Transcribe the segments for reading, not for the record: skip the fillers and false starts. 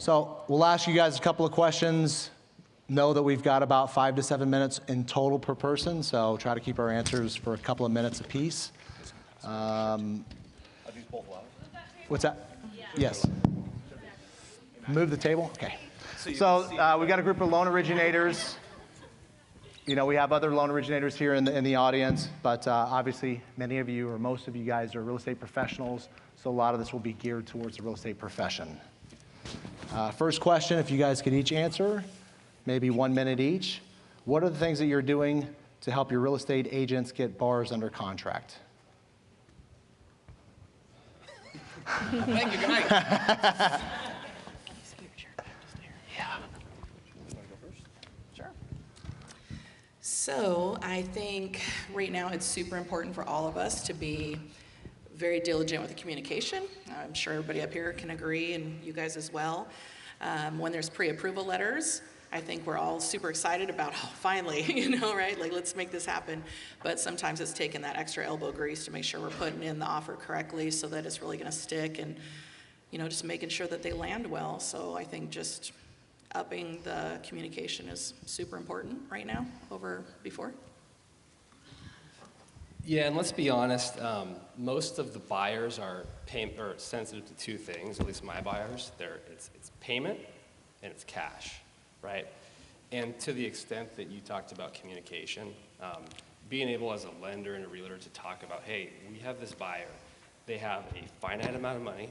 So we'll ask you guys a couple of questions. Know that we've got about 5 to 7 minutes in total per person, so try to keep our answers for a couple of minutes apiece. Are these both loud? What's that? Yes. Move the table? Okay. So we've got a group of loan originators. You know, we have other loan originators here in the audience, but obviously many of you or most of you guys are real estate professionals, so a lot of this will be geared towards the real estate profession. First question, if you guys could each answer, maybe 1 minute each. What are the things that you're doing to help your real estate agents get bars under contract? Thank you, good night. Yeah. Sure. So I think right now it's super important for all of us to be very diligent with the communication. I'm sure everybody up here can agree, and you guys as well. When there's pre-approval letters, I think we're all super excited about, oh, finally, you know, right? Like, let's make this happen. But sometimes it's taking that extra elbow grease to make sure we're putting in the offer correctly so that it's really gonna stick, and, you know, just making sure that they land well. So I think just upping the communication is super important right now over before. Yeah, and let's be honest, most of the buyers are sensitive to two things, at least my buyers. It's payment and it's cash, right? And to the extent that you talked about communication, being able as a lender and a realtor to talk about, hey, we have this buyer. They have a finite amount of money.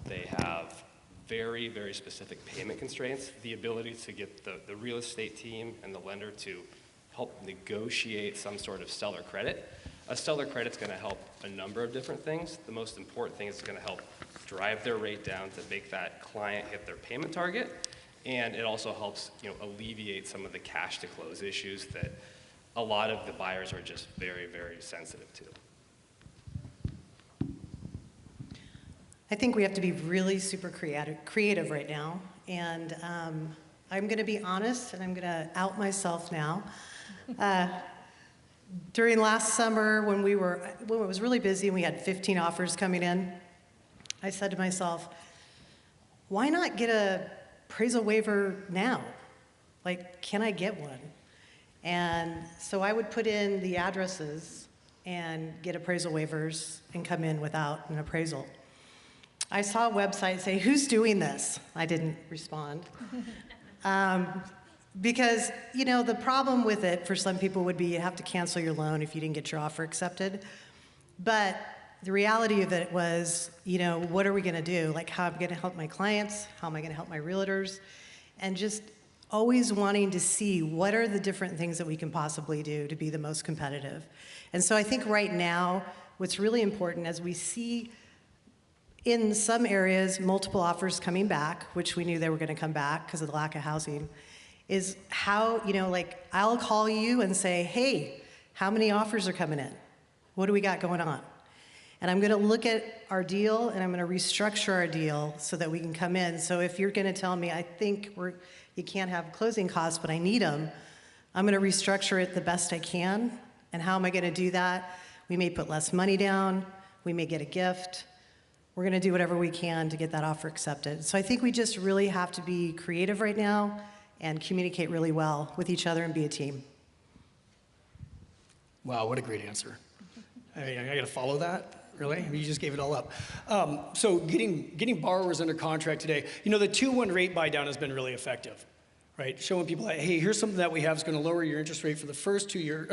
They have very, very specific payment constraints. The ability to get the real estate team and the lender to help negotiate some sort of seller credit. A seller credit's gonna help a number of different things. The most important thing is it's gonna help drive their rate down to make that client hit their payment target. And it also helps, you know, alleviate some of the cash to close issues that a lot of the buyers are just very, very sensitive to. I think we have to be really super creative right now. And I'm gonna be honest, and I'm gonna out myself now. During last summer, when it was really busy and we had 15 offers coming in, I said to myself, why not get a appraisal waiver now? Like, can I get one? And so I would put in the addresses and get appraisal waivers and come in without an appraisal. I saw a website say, who's doing this? I didn't respond. Because, you know, the problem with it for some people would be you have to cancel your loan if you didn't get your offer accepted. But the reality of it was, you know, what are we gonna do? Like, how am I gonna help my clients? How am I gonna help my realtors? And just always wanting to see what are the different things that we can possibly do to be the most competitive. And so I think right now, what's really important as we see in some areas multiple offers coming back, which we knew they were gonna come back because of the lack of housing, is how, you know, like, I'll call you and say, hey, how many offers are coming in? What do we got going on? And I'm gonna look at our deal and I'm gonna restructure our deal so that we can come in. So if you're gonna tell me, I think you can't have closing costs, but I need them, I'm gonna restructure it the best I can. And how am I gonna do that? We may put less money down, we may get a gift. We're gonna do whatever we can to get that offer accepted. So I think we just really have to be creative right now and communicate really well with each other and be a team. Wow, what a great answer. I mean, I gotta follow that, really? I mean, you just gave it all up. So getting borrowers under contract today, you know, the 2-1 rate buy down has been really effective, right? Showing people that, hey, here's something that we have is gonna lower your interest rate for the first year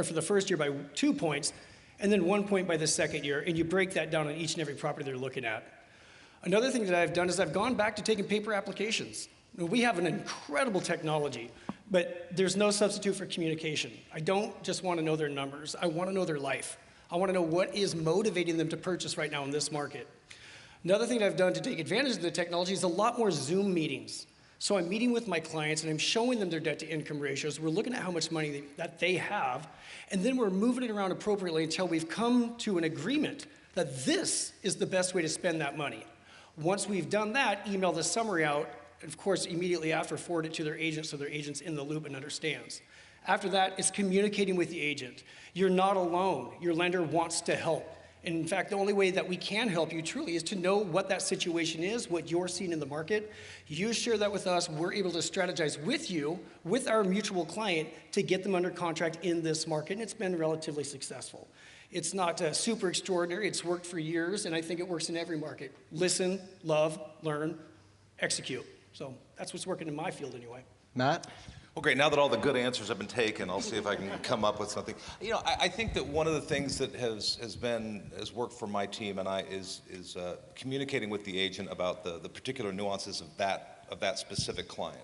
by 2 points, and then 1 point by the second year, and you break that down on each and every property they're looking at. Another thing that I've done is I've gone back to taking paper applications. We have an incredible technology, but there's no substitute for communication. I don't just want to know their numbers. I want to know their life. I want to know what is motivating them to purchase right now in this market. Another thing that I've done to take advantage of the technology is a lot more Zoom meetings. So I'm meeting with my clients and I'm showing them their debt to income ratios. We're looking at how much money that they have, and then we're moving it around appropriately until we've come to an agreement that this is the best way to spend that money. Once we've done that, email the summary out, and of course, immediately after, forward it to their agent so their agent's in the loop and understands. After that, it's communicating with the agent. You're not alone. Your lender wants to help. And in fact, the only way that we can help you truly is to know what that situation is, what you're seeing in the market. You share that with us. We're able to strategize with you, with our mutual client, to get them under contract in this market. And it's been relatively successful. It's not super extraordinary. It's worked for years, and I think it works in every market. Listen, love, learn, execute. So that's what's working in my field anyway. Matt? Well, great. Now that all the good answers have been taken, I'll see if I can come up with something. You know, I think that one of the things that has worked for my team and I is communicating with the agent about the particular nuances of that specific client.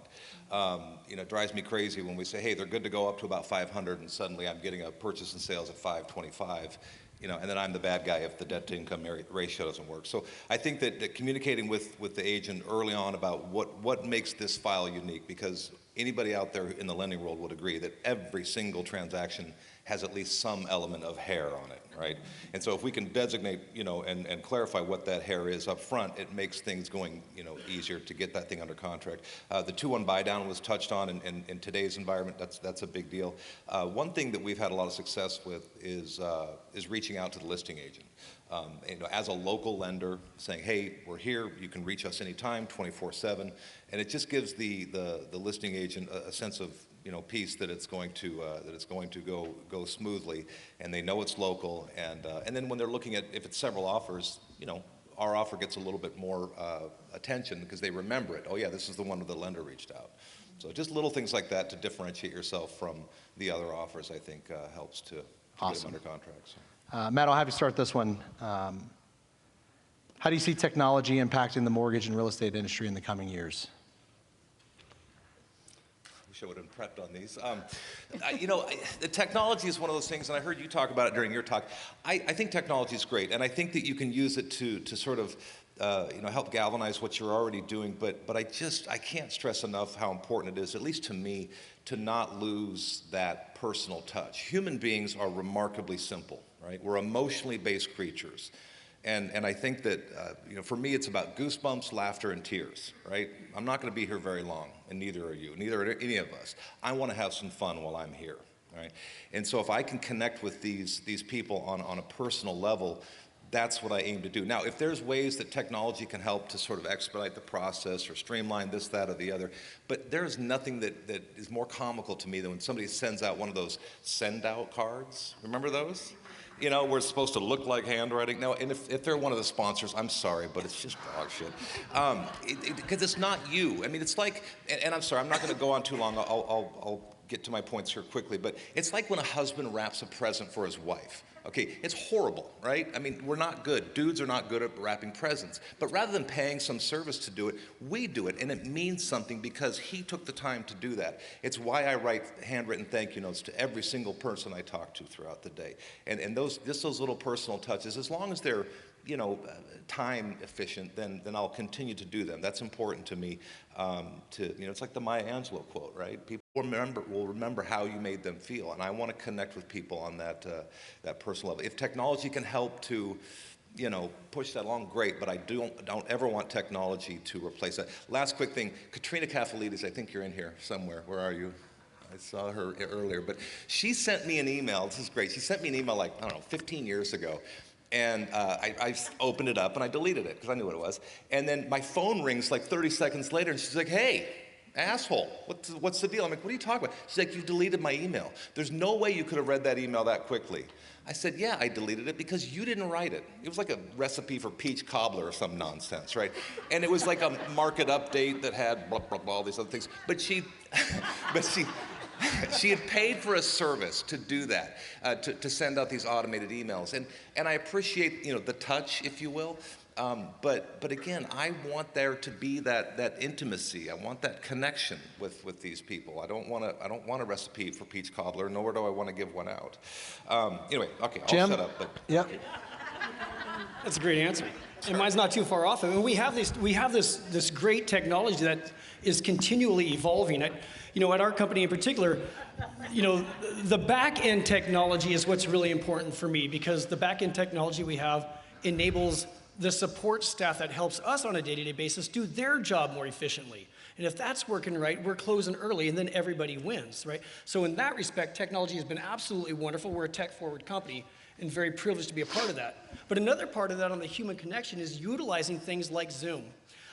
You know, it drives me crazy when we say, hey, they're good to go up to about 500, and suddenly I'm getting a purchase and sales at 525. You know, and then I'm the bad guy if the debt-to-income ratio doesn't work. So I think that communicating with the agent early on about what makes this file unique, because anybody out there in the lending world would agree that every single transaction has at least some element of hair on it, right? And so if we can designate, you know, and clarify what that hair is up front, it makes things going, you know, easier to get that thing under contract. The 2-1 buy down was touched on in today's environment. That's a big deal. One thing that we've had a lot of success with is reaching out to the listing agent. You know, as a local lender, saying, hey, we're here, you can reach us anytime, 24/7, and it just gives the listing agent a sense of, you know, peace that it's going to go smoothly, and they know it's local, and then when they're looking at, if it's several offers, you know, our offer gets a little bit more attention because they remember it. Oh yeah, this is the one where the lender reached out. So just little things like that to differentiate yourself from the other offers, I think helps to get them under contract. So. Matt, I'll have you start this one. How do you see technology impacting the mortgage and real estate industry in the coming years? I would have prepped on these. You know, the technology is one of those things, and I heard you talk about it during your talk. I think technology is great, and I think that you can use it to sort of you know, help galvanize what you're already doing. But I can't stress enough how important it is, at least to me, to not lose that personal touch. Human beings are remarkably simple, right? We're emotionally based creatures. And I think that, you know, for me, it's about goosebumps, laughter, and tears, right? I'm not going to be here very long, and neither are you, neither are any of us. I want to have some fun while I'm here, right? And so if I can connect with these people on a personal level, that's what I aim to do. Now, if there's ways that technology can help to sort of expedite the process or streamline this, that, or the other, but there's nothing that is more comical to me than when somebody sends out one of those send-out cards. Remember those? You know, we're supposed to look like handwriting. No, and if they're one of the sponsors, I'm sorry, but it's just dog shit. Because it's not you. I mean, it's like, and I'm sorry, I'm not going to go on too long. I'll get to my points here quickly, but it's like when a husband wraps a present for his wife. Okay, it's horrible, right? I mean, we're not good. Dudes are not good at wrapping presents. But rather than paying some service to do it, we do it, and it means something because he took the time to do that. It's why I write handwritten thank you notes to every single person I talk to throughout the day. And those little personal touches, as long as they're, you know, time efficient, then I'll continue to do them. That's important to me. You know, it's like the Maya Angelou quote, right? People will remember how you made them feel, and I want to connect with people on that personal level. If technology can help to, you know, push that along, great. But I don't ever want technology to replace that. Last quick thing, Katrina Kafalides, I think you're in here somewhere. Where are you? I saw her earlier, but she sent me an email. This is great. She sent me an email like, I don't know, 15 years ago. And I opened it up and I deleted it because I knew what it was. And then my phone rings like 30 seconds later and she's like, hey, asshole, what's the deal? I'm like, what are you talking about? She's like, you deleted my email. There's no way you could have read that email that quickly. I said, yeah, I deleted it because you didn't write it. It was like a recipe for peach cobbler or some nonsense, right? And it was like a market update that had blah, blah, blah, all these other things. But she had paid for a service to do that, to send out these automated emails. And I appreciate, you know, the touch, if you will. But again, I want there to be that intimacy. I want that connection with these people. I don't want a recipe for peach cobbler, nor do I want to give one out. Anyway, okay, I'll shut up. But Yep. That's a great answer. And mine's not too far off. I mean, we have this great technology that is continually evolving. You know, at our company in particular, you know, the back-end technology is what's really important for me, because the back-end technology we have enables the support staff that helps us on a day-to-day basis do their job more efficiently. And if that's working right, we're closing early and then everybody wins, right? So in that respect, technology has been absolutely wonderful. We're a tech-forward company. and very privileged to be a part of that. But another part of that on the human connection is utilizing things like Zoom.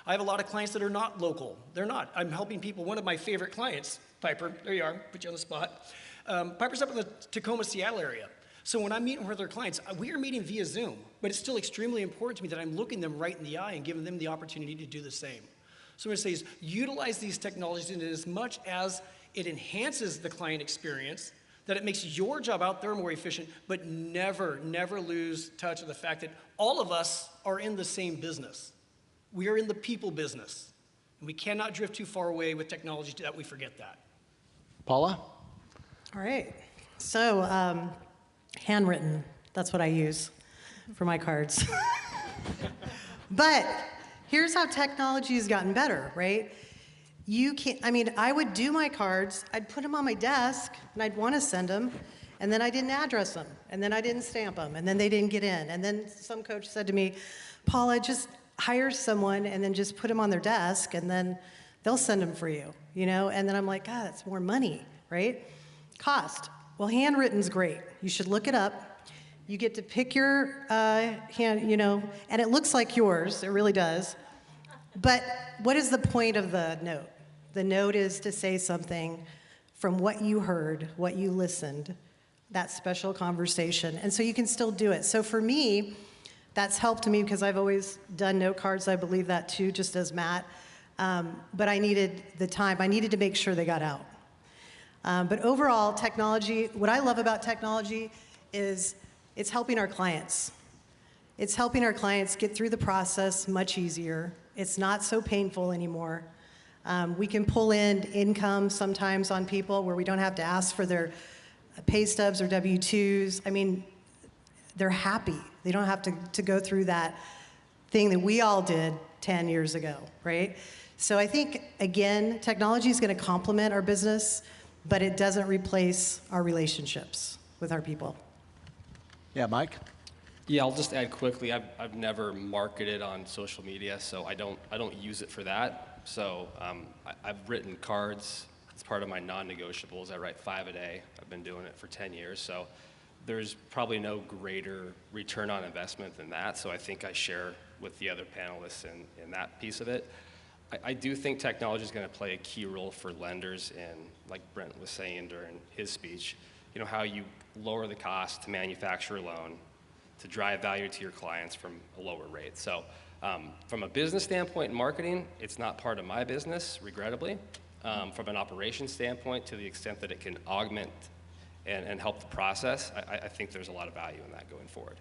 I have a lot of clients that are not local. They're not. I'm helping people. One of my favorite clients, Piper, there you are, put you on the spot. Piper's up in the Tacoma, Seattle area. So when I'm meeting with our clients, we are meeting via Zoom, but it's still extremely important to me that I'm looking them right in the eye and giving them the opportunity to do the same. So what I'm going to say is utilize these technologies in as much as it enhances the client experience, that it makes your job out there more efficient, but never, never lose touch of the fact that all of us are in the same business. We are in the people business. And we cannot drift too far away with technology that we forget that. Paula? All right. So, handwritten, that's what I use for my cards. But here's how technology has gotten better, right? You can't, I mean, I would do my cards, I'd put them on my desk, and I'd want to send them, and then I didn't address them, and then I didn't stamp them, and then they didn't get in. And then some coach said to me, Paula, just hire someone and then just put them on their desk, and then they'll send them for you, you know? And then I'm like, God, that's more money, right? Cost. Well, handwritten's great. You should look it up. You get to pick your hand, you know, and it looks like yours. It really does. But what is the point of the note? The note is to say something from what you heard, what you listened, that special conversation. And so you can still do it. So for me, that's helped me because I've always done note cards. I believe that too, just as Matt. But I needed the time. I needed to make sure they got out. But overall, technology, what I love about technology is it's helping our clients. It's helping our clients get through the process much easier. It's not so painful anymore. We can pull in income sometimes on people where we don't have to ask for their pay stubs or W-2s. I mean, they're happy. They don't have to go through that thing that we all did 10 years ago, right? So I think, again, technology is going to complement our business, but it doesn't replace our relationships with our people. Yeah, Mike? Yeah, I'll just add quickly. I've never marketed on social media, so I don't use it for that. So I've written cards. It's part of my non-negotiables. I write 5 a day. I've been doing it for 10 years. So there's probably no greater return on investment than that. So I think I share with the other panelists in that piece of it. I do think technology is going to play a key role for lenders, and like Brent was saying during his speech, you know, how you lower the cost to manufacture a loan to drive value to your clients from a lower rate. So from a business standpoint and marketing, it's not part of my business, regrettably. From an operations standpoint, to the extent that it can augment and help the process, I think there's a lot of value in that going forward.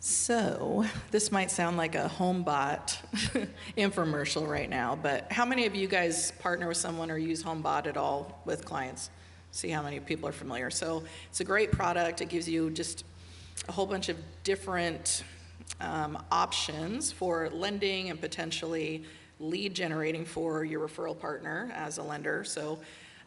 So this might sound like a HomeBot infomercial right now, but how many of you guys partner with someone or use HomeBot at all with clients? See how many people are familiar. So it's a great product. It gives you just a whole bunch of different options for lending and potentially lead generating for your referral partner as a lender. So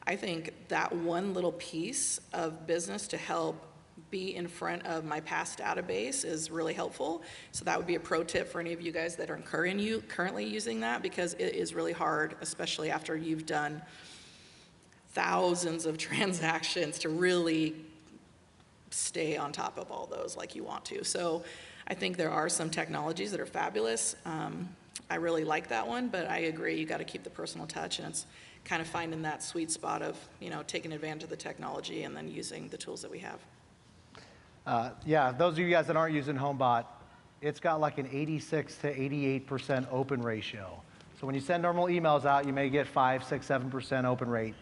I think that one little piece of business to help be in front of my past database is really helpful. So that would be a pro tip for any of you guys that are currently using that, because it is really hard, especially after you've done thousands of transactions, to really stay on top of all those like you want to. So I think there are some technologies that are fabulous. I really like that one, but I agree, you got to keep the personal touch, and it's kind of finding that sweet spot of, you know, taking advantage of the technology and then using the tools that we have. Yeah, those of you guys that aren't using HomeBot, it's got like an 86 to 88% open ratio. So when you send normal emails out, you may get 5, 6, 7% open rate.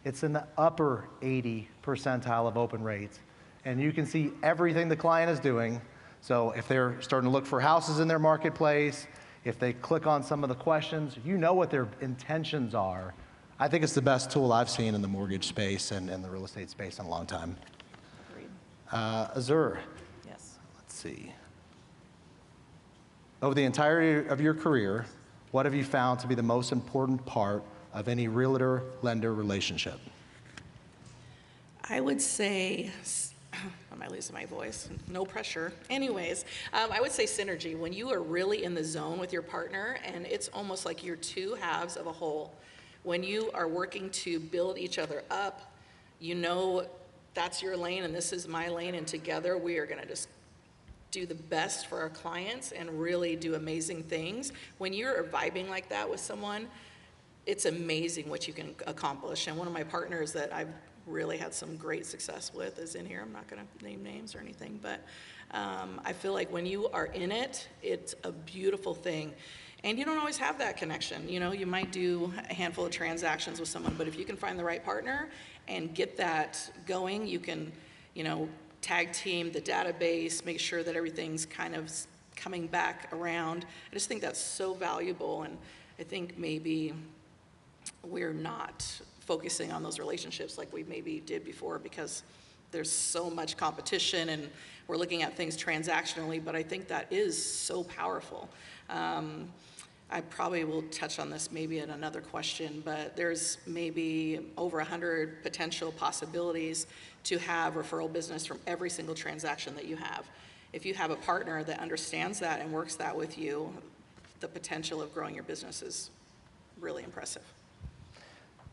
It's in the upper 80 percentile of open rates. And you can see everything the client is doing. So if they're starting to look for houses in their marketplace, if they click on some of the questions, you know what their intentions are. I think it's the best tool I've seen in the mortgage space and the real estate space in a long time. Azur. Yes. Let's see. Over the entirety of your career, what have you found to be the most important part of any realtor-lender relationship? I would say, am I losing my voice? No pressure. Anyways, I would say synergy. When you are really in the zone with your partner, and it's almost like you're two halves of a whole. When you are working to build each other up, you know that's your lane and this is my lane, and together we are gonna just do the best for our clients and really do amazing things. When you're vibing like that with someone, it's amazing what you can accomplish. And one of my partners that I've really had some great success with is in here. I'm not gonna name names or anything, but I feel like when you are in it, it's a beautiful thing. And you don't always have that connection. You know, you might do a handful of transactions with someone, but if you can find the right partner and get that going, you can, you know, tag team the database, make sure that everything's kind of coming back around. I just think that's so valuable, and I think maybe we're not focusing on those relationships like we maybe did before because there's so much competition and we're looking at things transactionally, but I think that is so powerful. I probably will touch on this maybe in another question, but there's maybe over 100 potential possibilities to have referral business from every single transaction that you have. If you have a partner that understands that and works that with you, the potential of growing your business is really impressive.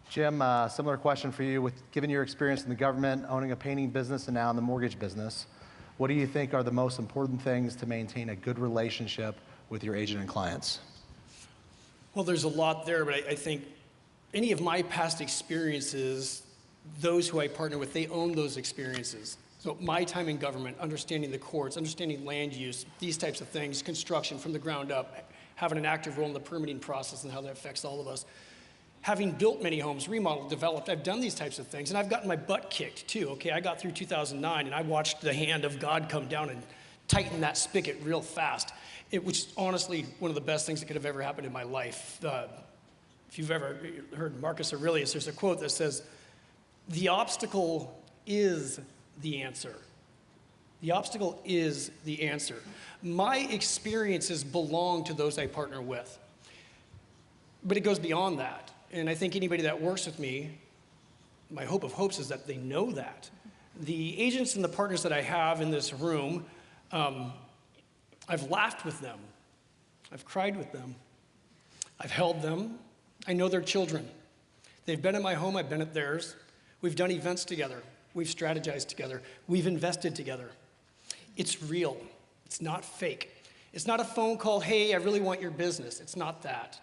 Jim, similar question for you. Given your experience in the government, owning a painting business, and now in the mortgage business, what do you think are the most important things to maintain a good relationship with your agent and clients? Well, there's a lot there, but I think any of my past experiences, those who I partner with, they own those experiences. So my time in government, understanding the courts, understanding land use, these types of things, construction from the ground up, having an active role in the permitting process and how that affects all of us. Having built many homes, remodeled, developed, I've done these types of things, and I've gotten my butt kicked too, okay? I got through 2009, and I watched the hand of God come down and tighten that spigot real fast. It was honestly one of the best things that could have ever happened in my life. If you've ever heard Marcus Aurelius, there's a quote that says, "The obstacle is the answer." The obstacle is the answer. My experiences belong to those I partner with. But it goes beyond that. And I think anybody that works with me, my hope of hopes is that they know that. The agents and the partners that I have in this room, I've laughed with them. I've cried with them. I've held them. I know their children. They've been at my home, I've been at theirs. We've done events together. We've strategized together. We've invested together. It's real. It's not fake. It's not a phone call, "Hey, I really want your business." It's not that.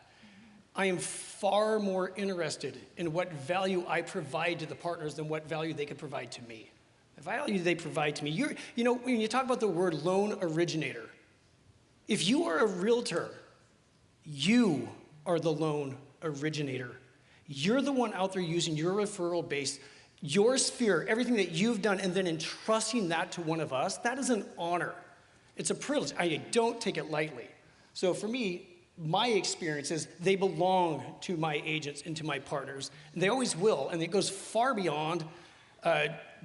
I am far more interested in what value I provide to the partners than what value they can provide to me. The value they provide to me. You know, when you talk about the word loan originator, if you are a realtor, you are the loan originator. You're the one out there using your referral base, your sphere, everything that you've done, and then entrusting that to one of us. That is an honor. It's a privilege. I don't take it lightly. So for me, my experience is they belong to my agents and to my partners. And they always will, and it goes far beyond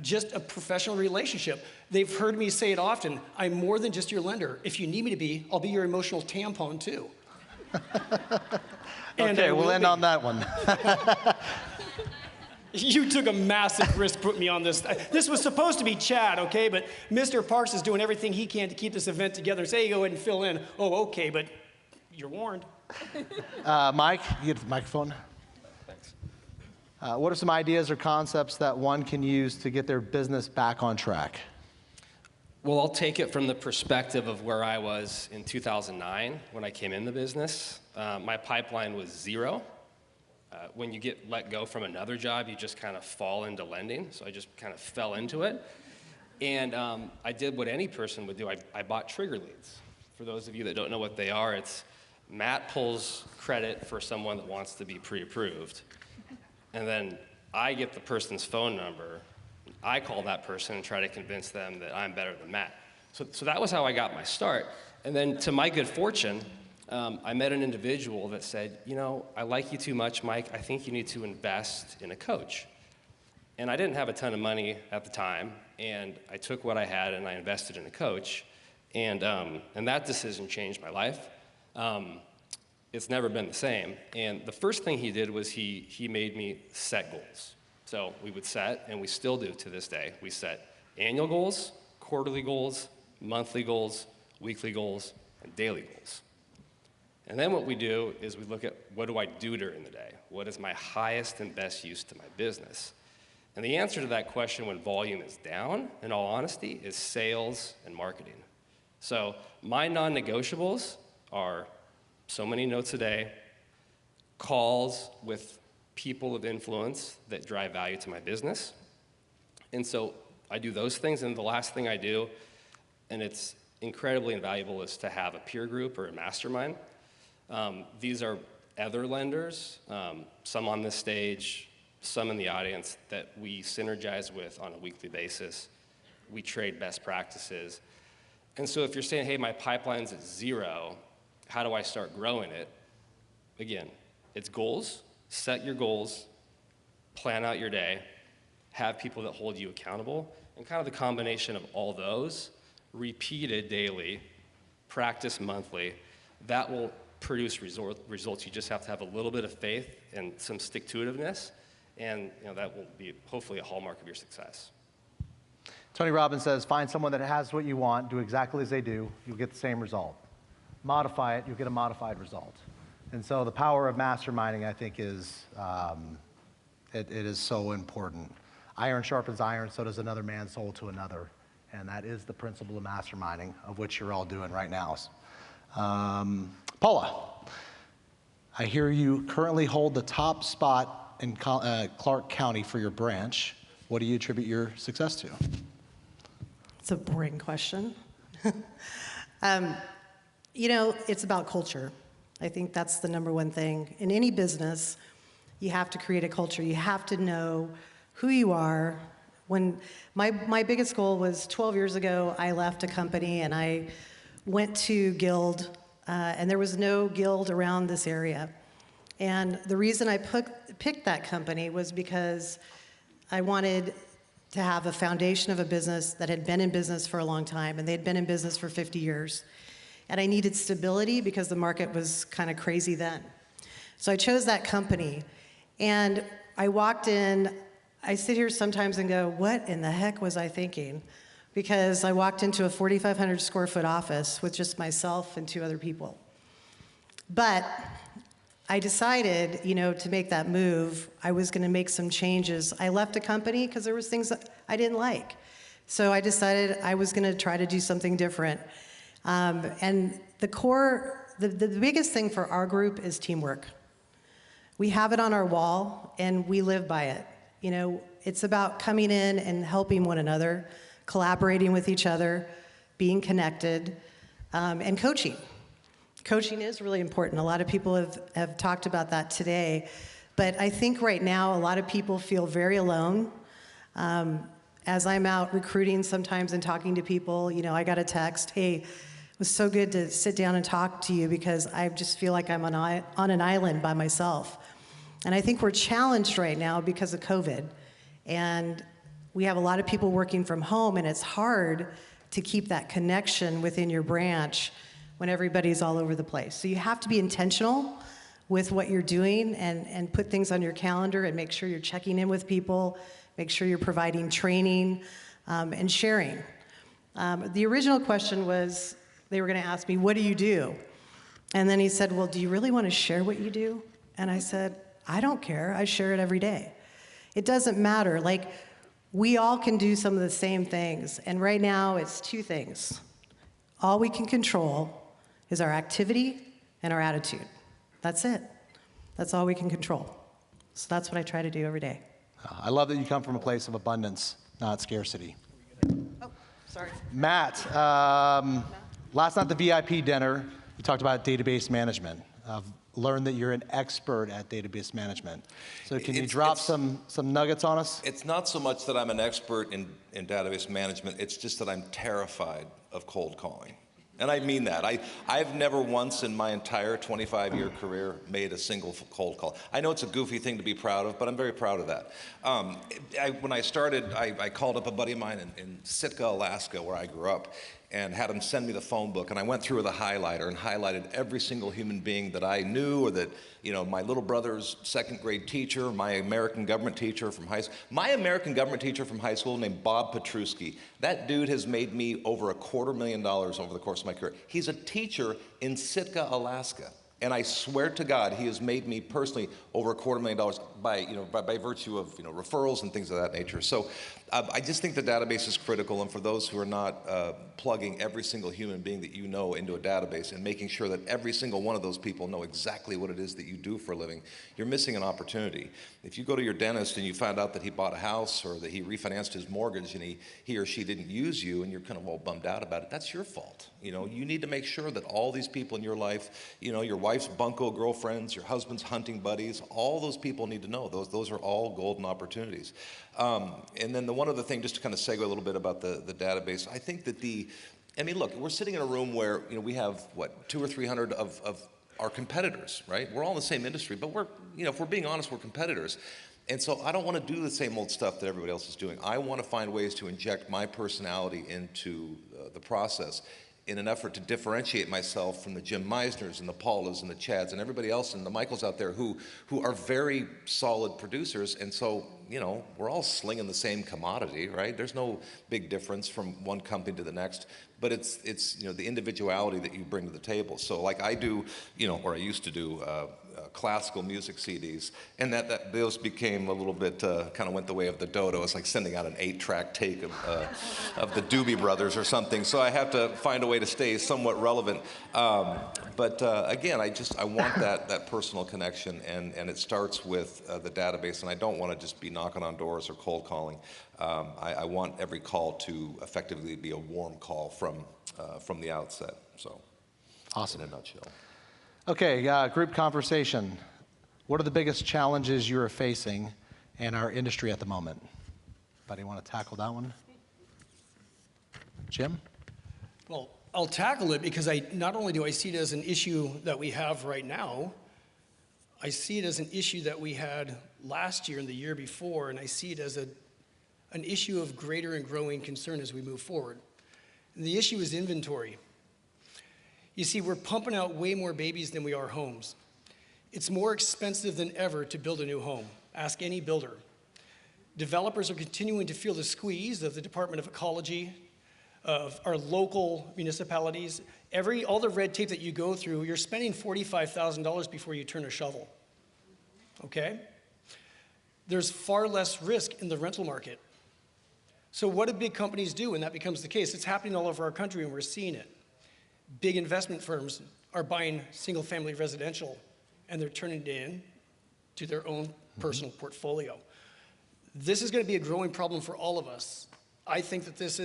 just a professional relationship. They've heard me say it often, "I'm more than just your lender. If you need me to be, I'll be your emotional tampon too." Okay, we'll end on that one. You took a massive risk putting me on this. This was supposed to be Chad, okay? But Mr. Parks is doing everything he can to keep this event together. Say, go ahead and fill in. Oh, okay, but you're warned. Mike, you get the microphone. Thanks. What are some ideas or concepts that one can use to get their business back on track? Well, I'll take it from the perspective of where I was in 2009 when I came in the business. My pipeline was zero. When you get let go from another job, you just kind of fall into lending. So I just kind of fell into it. And I did what any person would do. I bought trigger leads. For those of you that don't know what they are, it's Matt pulls credit for someone that wants to be pre-approved. And then I get the person's phone number. I call that person and try to convince them that I'm better than Matt. So that was how I got my start. And then to my good fortune, I met an individual that said, "You know, I like you too much, Mike. I think you need to invest in a coach." And I didn't have a ton of money at the time, and I took what I had and I invested in a coach. And that decision changed my life. It's never been the same. And the first thing he did was he made me set goals. So we would set, and we still do to this day, we set annual goals, quarterly goals, monthly goals, weekly goals, and daily goals. And then what we do is we look at what do I do during the day? What is my highest and best use to my business? And the answer to that question when volume is down, in all honesty, is sales and marketing. So my non-negotiables are so many notes a day, calls with people of influence that drive value to my business. And so I do those things, and the last thing I do, and it's incredibly invaluable, is to have a peer group or a mastermind. These are other lenders, some on this stage, some in the audience, that we synergize with on a weekly basis. We trade best practices. And so if you're saying, hey, my pipeline's at 0, how do I start growing it? Again, it's goals. Set your goals, plan out your day, have people that hold you accountable, and kind of the combination of all those, repeated daily, practice monthly, that will produce results. You just have to have a little bit of faith and some stick-to-itiveness, and that will be hopefully a hallmark of your success. Tony Robbins says, find someone that has what you want, do exactly as they do, you'll get the same result. Modify it, you'll get a modified result. And so the power of masterminding, I think, is, it is so important. Iron sharpens iron, so does another man's soul to another. And that is the principle of masterminding, of which you're all doing right now. Paula, I hear you currently hold the top spot in Clark County for your branch. What do you attribute your success to? It's a boring question. It's about culture. I think that's the number one thing. In any business, you have to create a culture. You have to know who you are. When my biggest goal was 12 years ago, I left a company and I went to Guild, and there was no Guild around this area. And the reason I picked that company was because I wanted to have a foundation of a business that had been in business for a long time, and they'd been in business for 50 years. And I needed stability because the market was kind of crazy then. So I chose that company. And I walked in, I sit here sometimes and go, what in the heck was I thinking? Because I walked into a 4,500 square foot office with just myself and 2 other people. But I decided, to make that move, I was going to make some changes. I left a company because there was things that I didn't like. So I decided I was going to try to do something different. And the biggest thing for our group is teamwork. We have it on our wall, and we live by it. It's about coming in and helping one another, collaborating with each other, being connected, and coaching. Coaching is really important. A lot of people have talked about that today. But I think right now a lot of people feel very alone. As I'm out recruiting sometimes and talking to people, I got a text, hey, it was so good to sit down and talk to you because I just feel like I'm on an island by myself. And I think we're challenged right now because of COVID. And we have a lot of people working from home, and it's hard to keep that connection within your branch when everybody's all over the place. So you have to be intentional with what you're doing and put things on your calendar and make sure you're checking in with people, make sure you're providing training and sharing. The original question was, they were going to ask me, what do you do? And then he said, well, do you really want to share what you do? And I said, I don't care. I share it every day. It doesn't matter. We all can do some of the same things. And right now, it's 2 things. All we can control is our activity and our attitude. That's it. That's all we can control. So that's what I try to do every day. I love that you come from a place of abundance, not scarcity. Oh, sorry. Matt, last night at the VIP dinner, you talked about database management. I've learned that you're an expert at database management. So can you drop some nuggets on us? It's not so much that I'm an expert in database management, it's just that I'm terrified of cold calling. And I mean that. I've never once in my entire 25-year career made a single cold call. I know it's a goofy thing to be proud of, but I'm very proud of that. When I started, I called up a buddy of mine in Sitka, Alaska, where I grew up, and had him send me the phone book, and I went through with a highlighter and highlighted every single human being that I knew, or that, my little brother's 2nd grade teacher, my American government teacher from high school. My American government teacher from high school named Bob Petruski. That dude has made me over $250,000 over the course of my career. He's a teacher in Sitka, Alaska. And I swear to God, he has made me personally over $250,000 by virtue of referrals and things of that nature. So I just think the database is critical. And for those who are not plugging every single human being that you know into a database and making sure that every single one of those people know exactly what it is that you do for a living, you're missing an opportunity. If you go to your dentist and you find out that he bought a house or that he refinanced his mortgage and he or she didn't use you and you're kind of all bummed out about it, that's your fault. You need to make sure that all these people in your life, your wife's bunco girlfriends, your husband's hunting buddies, all those people need to know. Those are all golden opportunities. And then the one other thing, just to kind of segue a little bit about the database, I think that look, we're sitting in a room where we have, 200 or 300 of our competitors, right? We're all in the same industry, but if we're being honest, we're competitors. And so I don't want to do the same old stuff that everybody else is doing. I want to find ways to inject my personality into the process in an effort to differentiate myself from the Jim Meisners and the Paulas and the Chads and everybody else and the Michaels out there who are very solid producers. And so, we're all slinging the same commodity, right? There's no big difference from one company to the next, but it's the individuality that you bring to the table. So like I do, or I used to do classical music CDs, and those became a little bit, kind of went the way of the dodo. It's like sending out an 8-track take of the Doobie Brothers or something. So I have to find a way to stay somewhat relevant. But again, I want that personal connection, and it starts with the database, and I don't want to just be knocking on doors or cold calling. I want every call to effectively be a warm call from the outset. So, Awesome. In a nutshell. Okay, group conversation. What are the biggest challenges you are facing in our industry at the moment? Anybody want to tackle that one? Jim? Well, I'll tackle it because not only do I see it as an issue that we have right now, I see it as an issue that we had last year and the year before, and I see it as an issue of greater and growing concern as we move forward. And the issue is inventory. You see, we're pumping out way more babies than we are homes. It's more expensive than ever to build a new home. Ask any builder. Developers are continuing to feel the squeeze of the Department of Ecology, of our local municipalities. All the red tape that you go through, you're spending $45,000 before you turn a shovel, okay? There's far less risk in the rental market. So what do big companies do when that becomes the case? It's happening all over our country and we're seeing it. Big investment firms are buying single-family residential and they're turning it in to their own personal portfolio. This is going to be a growing problem for all of us. I think that this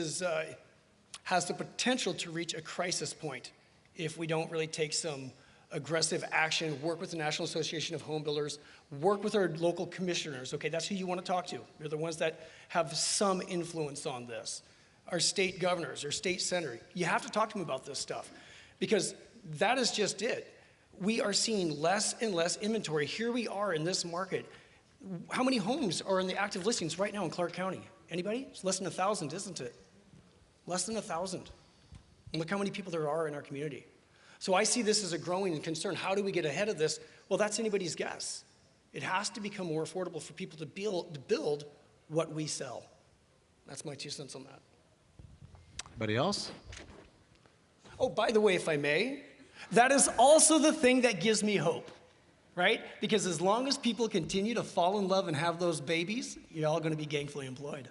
has the potential to reach a crisis point if we don't really take some aggressive action, work with the National Association of Home Builders, work with our local commissioners. Okay, that's who you want to talk to. They're the ones that have some influence on this. Our state governors, our state senator, you have to talk to them about this stuff because that is just it. We are seeing less and less inventory. Here we are in this market. How many homes are in the active listings right now in Clark County? Anybody? It's less than 1,000, isn't it? Less than 1,000. And look how many people there are in our community. So I see this as a growing concern. How do we get ahead of this? Well, that's anybody's guess. It has to become more affordable for people to build what we sell. That's my 2 cents on that. Anybody else? Oh, by the way, if I may, that is also the thing that gives me hope, right? Because as long as people continue to fall in love and have those babies, you're all going to be gainfully employed.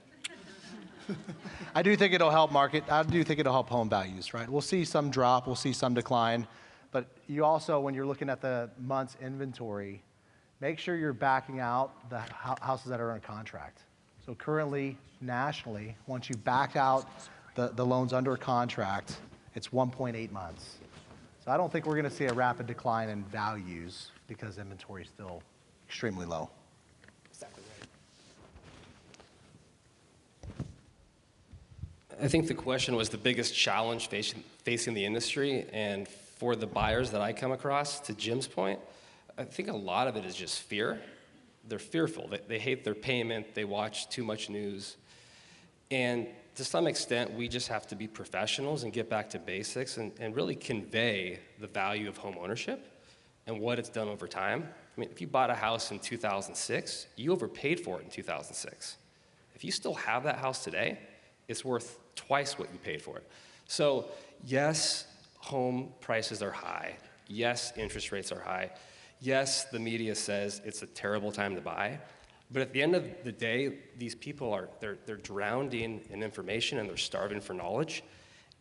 I do think it'll help market. I do think it'll help home values, right? We'll see some drop, we'll see some decline, but you also, when you're looking at the month's inventory, make sure you're backing out the houses that are on contract. So currently, nationally, once you back out the loans under contract, it's 1.8 months. So I don't think we're going to see a rapid decline in values because inventory is still extremely low. Exactly right. I think the question was the biggest challenge facing the industry, and for the buyers that I come across, to Jim's point, I think a lot of it is just fear. They're fearful. They hate their payment. They watch too much news. And to some extent, we just have to be professionals and get back to basics and really convey the value of home ownership and what it's done over time. I mean, if you bought a house in 2006, you overpaid for it in 2006. If you still have that house today, it's worth twice what you paid for it. So yes, home prices are high. Yes, interest rates are high. Yes, the media says it's a terrible time to buy. But at the end of the day, these people they're drowned in information and they're starving for knowledge.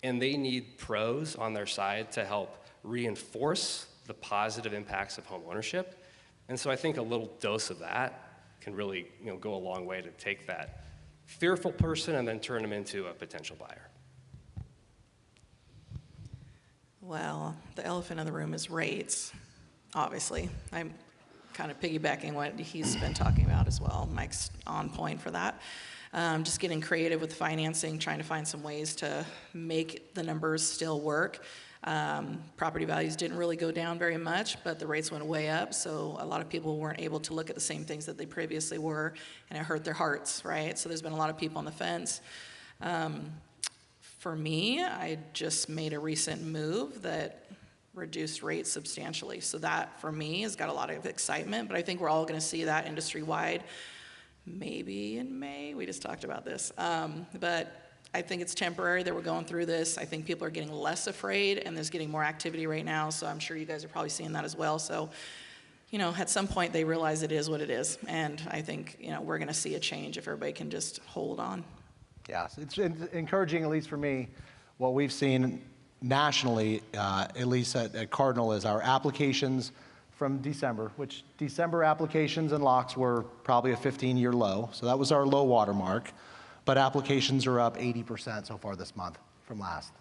And they need pros on their side to help reinforce the positive impacts of home ownership. And so I think a little dose of that can really go a long way to take that fearful person and then turn them into a potential buyer. Well, the elephant in the room is rates, obviously. I'm kind of piggybacking what he's been talking about as well. Mike's on point for that. Just getting creative with financing, trying to find some ways to make the numbers still work. Property values didn't really go down very much, but the rates went way up, so a lot of people weren't able to look at the same things that they previously were, and it hurt their hearts, right? So there's been a lot of people on the fence. For me, I just made a recent move that reduced rates substantially. So that, for me, has got a lot of excitement, but I think we're all going to see that industry-wide, maybe in May. We just talked about this. But I think it's temporary that we're going through this. I think people are getting less afraid, and there's getting more activity right now, so I'm sure you guys are probably seeing that as well. So, at some point, they realize it is what it is, and I think, we're going to see a change if everybody can just hold on. Yeah, it's encouraging, at least for me, what we've seen nationally, at least at Cardinal, is our applications from December, which December applications and locks were probably a 15-year low, so that was our low water mark, but applications are up 80% so far this month from last.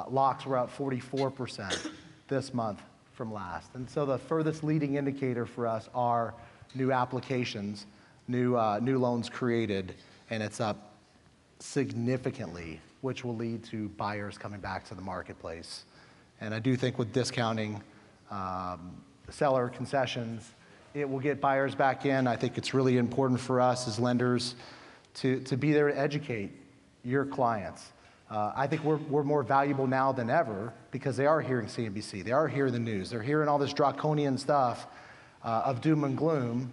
Locks were up 44% this month from last, and so the furthest leading indicator for us are new applications, new loans created, and it's up significantly, which will lead to buyers coming back to the marketplace. And I do think with discounting, seller concessions, it will get buyers back in. I think it's really important for us as lenders to be there to educate your clients. I think we're more valuable now than ever because they are hearing CNBC, they are hearing the news, they're hearing all this draconian stuff of doom and gloom.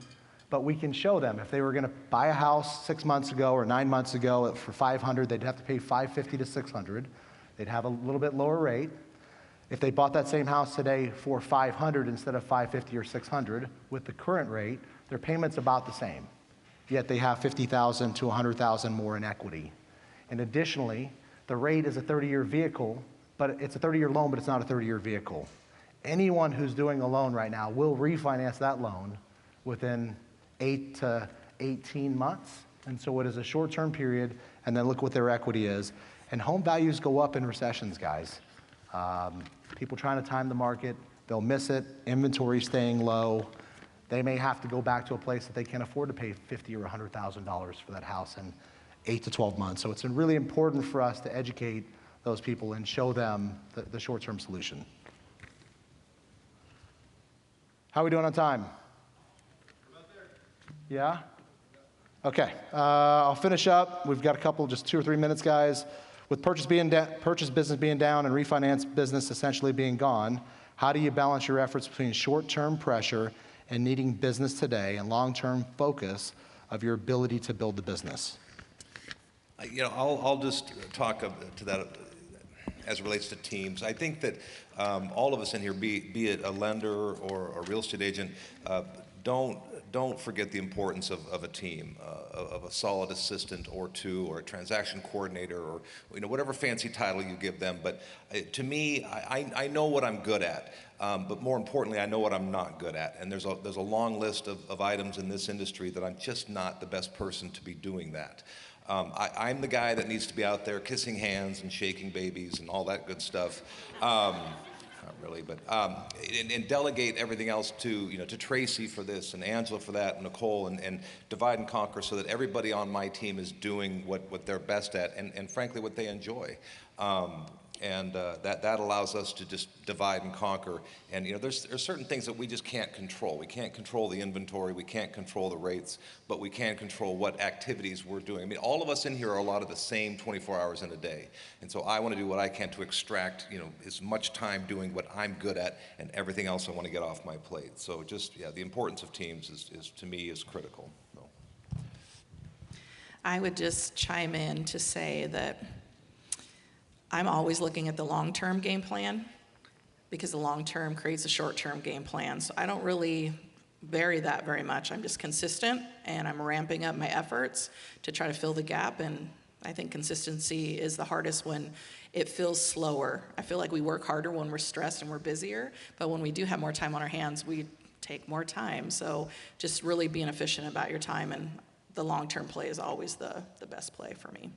But we can show them if they were going to buy a house 6 months ago or 9 months ago for $500, they'd have to pay $550 to $600. They'd have a little bit lower rate. If they bought that same house today for $500 instead of $550 or $600, with the current rate, their payment's about the same. Yet they have $50,000 to $100,000 more in equity. And additionally, the rate is a 30-year vehicle, but it's a 30-year loan, but it's not a 30-year vehicle. Anyone who's doing a loan right now will refinance that loan within 8 to 18 months. And so it is a short-term period, and then look what their equity is. And home values go up in recessions, guys. People trying to time the market, they'll miss it. Inventory staying low. They may have to go back to a place that they can't afford to pay $50,000 or $100,000 for that house in 8 to 12 months. So it's really important for us to educate those people and show them the short-term solution. How are we doing on time? Yeah? Okay, I'll finish up. We've got a couple, just 2 or 3 minutes, guys. With purchase business being down and refinance business essentially being gone, how do you balance your efforts between short-term pressure and needing business today and long-term focus of your ability to build the business? I'll just talk to that as it relates to teams. I think that all of us in here, be it a lender or a real estate agent, don't forget the importance of a team, of a solid assistant or two, or a transaction coordinator, or whatever fancy title you give them. But to me, I know what I'm good at, but more importantly, I know what I'm not good at. And there's a long list of items in this industry that I'm just not the best person to be doing that. I'm the guy that needs to be out there kissing hands and shaking babies and all that good stuff. Not really, but and delegate everything else to Tracy for this and Angela for that and Nicole, and divide and conquer so that everybody on my team is doing what they're best at and frankly what they enjoy. That allows us to just divide and conquer. And there's certain things that we just can't control. We can't control the inventory, we can't control the rates, but we can control what activities we're doing. I mean, all of us in here are a lot of the same 24 hours in a day. And so I want to do what I can to extract as much time doing what I'm good at, and everything else I want to get off my plate. So the importance of teams is to me is critical. So. I would just chime in to say that I'm always looking at the long-term game plan, because the long term creates a short term game plan. So I don't really vary that very much. I'm just consistent, and I'm ramping up my efforts to try to fill the gap. And I think consistency is the hardest when it feels slower. I feel like we work harder when we're stressed and we're busier, but when we do have more time on our hands, we take more time. So just really being efficient about your time, and the long-term play is always the best play for me.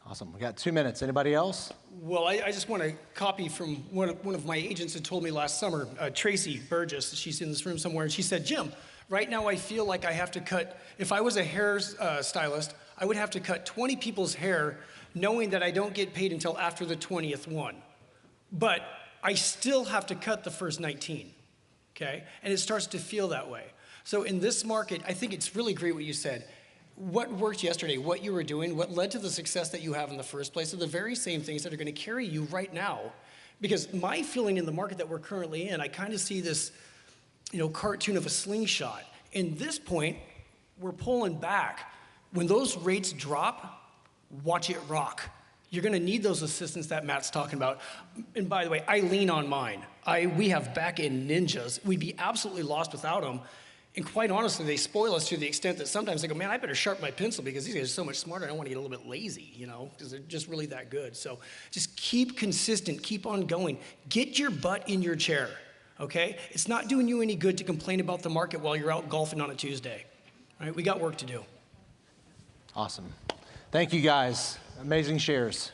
Awesome. We got 2 minutes. Anybody else? Well, I just want to copy from one of my agents that told me last summer, Tracy Burgess, she's in this room somewhere, and she said, Jim, right now I feel like I have to cut, if I was a hair stylist, I would have to cut 20 people's hair knowing that I don't get paid until after the 20th one. But I still have to cut the first 19, okay? And it starts to feel that way. So in this market, I think it's really great what you said. What worked yesterday, what you were doing, what led to the success that you have in the first place are the very same things that are going to carry you right now. Because my feeling in the market that we're currently in, I kind of see this, cartoon of a slingshot. In this point, we're pulling back. When those rates drop, watch it rock. You're going to need those assistants that Matt's talking about. And by the way, I lean on mine. We have back-end ninjas. We'd be absolutely lost without them. And quite honestly, they spoil us to the extent that sometimes they go, man, I better sharpen my pencil because these guys are so much smarter. I don't want to get a little bit lazy, because they're just really that good. So just keep consistent, keep on going. Get your butt in your chair, okay? It's not doing you any good to complain about the market while you're out golfing on a Tuesday. All right, we got work to do. Awesome. Thank you, guys. Amazing shares.